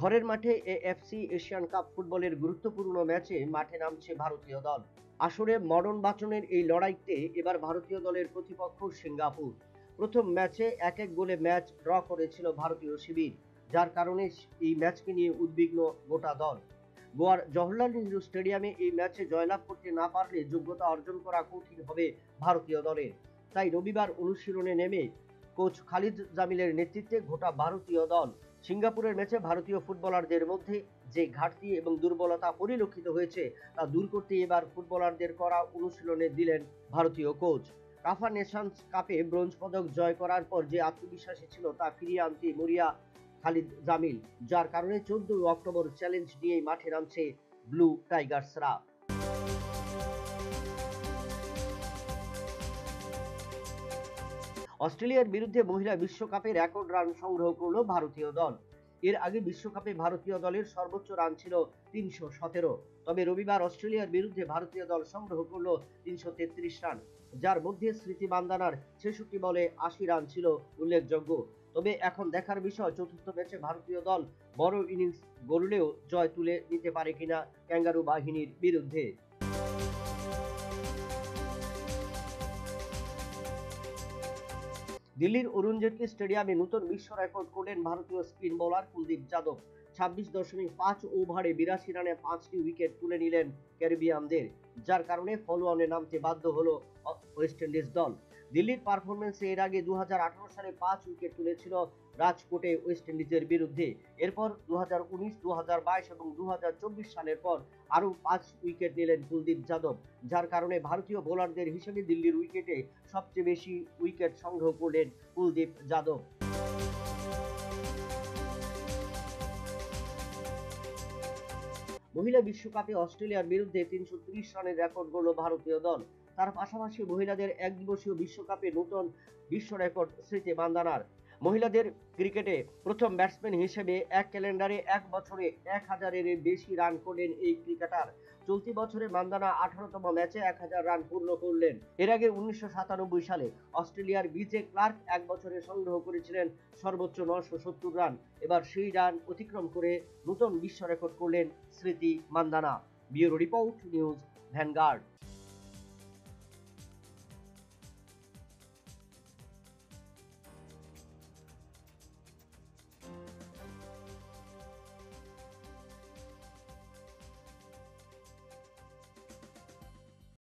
ঘরের মাঠে AFC Asian cup ফুটবলের গুরুত্বপূর্ণ ম্যাচে মাঠে নামছে ভারতীয় দল। আসরে মরণ বাঁচনের এই লড়াইতে এবার ভারতীয় দলের প্রতিপক্ষ সিঙ্গাপুর। প্রথম ম্যাচে 1-1 গোলে ম্যাচ ড্র করেছিল ভারতীয় শিবির, যার কারণে এই ম্যাচকে নিয়ে উদ্বিগ্ন গোটা দল। গোয়ার জওহরলাল নেহরু স্টেডিয়ামে এই ম্যাচে জয়লাভ করতে না পারলে যোগ্যতা অর্জন করা কঠিন হবে ভারতীয় দলের। তাই রবিবার অনুশীলনে নেমে কোচ খালিদ জামিলের নেতৃত্বে গোটা ভারতীয় দল সিঙ্গাপুরের ম্যাচে ভারতীয় ফুটবলারদের মধ্যে যে ঘাটতি এবং দুর্বলতা পরিলক্ষিত হয়েছে তা দূর করতে এবার ফুটবলারদের করা অনুশীলনে দিলেন ভারতীয় কোচ। কাফা নেশনস কাপে ব্রোঞ্জ পদক জয় করার পর যে আত্মবিশ্বাসী ছিল তা ফিরিয়ে আনতে মরিয়া খালিদ জামিল, যার কারণে 14 অক্টোবর চ্যালেঞ্জ নিয়েই মাঠে নামছে ব্লু টাইগার্সরা। অস্ট্রেলিয়ার বিরুদ্ধে মহিলা বিশ্বকাপে রেকর্ড রান সংগ্রহ করল ভারতীয় দল। এর আগে বিশ্বকাপে ভারতীয় দলের সর্বোচ্চ রান ছিল 317। তবে রবিবার অস্ট্রেলিয়ার বিরুদ্ধে ভারতীয় দল সংগ্রহ করল 333 রান, যার মধ্যে স্মৃতি মান্দানার 66 বলে 80 রান ছিল উল্লেখযোগ্য। তবে এখন দেখার বিষয় চতুর্থ ম্যাচে ভারতীয় দল বড় ইনিংস গড়লেও জয় তুলে নিতে পারে কিনা ক্যাঙ্গারু বাহিনীর বিরুদ্ধে। দিল্লির অরুণ জেটলি স্টেডিয়ামে নতুন বিশ্ব রেকর্ড করলেন ভারতীয় স্পিন বোলার কুলদীপ যাদব। 26.5 ওভারে 82 রানে 5টি উইকেট তুলে নিলেন ক্যারিবিয়ানদের, যার কারণে ফলোঅনে নামতে বাধ্য হলো ওয়েস্ট ইন্ডিজ দল। দিল্লির পারফরমেন্সে এর আগে 2018 সালে 5 উইকেট তুলেছিল রাজকোটে ওয়েস্ট ইন্ডিজের বিরুদ্ধে। এরপর 2019, 2022 এবং 2024 সালের পর আরও 5 উইকেট নিলেন কুলদীপ যাদব, যার কারণে ভারতীয় বোলারদের হিসেবে দিল্লির উইকেটে সবচেয়ে বেশি উইকেট সংগ্রহ করলেন কুলদীপ যাদব। মহিলা বিশ্বকাপে অস্ট্রেলিয়ার বিরুদ্ধে 330 রানের রেকর্ড গড়ল ভারতীয় দল। তার পাশাপাশি মহিলাদের একদিবসীয় বিশ্বকাপে নতুন বিশ্ব রেকর্ড স্মৃতি মান্দানার। মহিলাদের ক্রিকেটে প্রথম ব্যাটসম্যান হিসেবে এক ক্যালেন্ডারে এক বছরে 1000-এর বেশি রান করলেন এই ক্রিকেটার। চলতি বছরে মান্দানা 18তম ম্যাচে 1000 রান পূর্ণ করলেন। এর আগে 1997 সালে অস্ট্রেলিয়ার বিজে ক্লার্ক এক বছরে সংগ্রহ করেছিলেন সর্বোচ্চ 970 রান। এবার সেই রান অতিক্রম করে নতুন বিশ্ব রেকর্ড করলেন স্মৃতি Mandanna. Bureau report, news vanguard.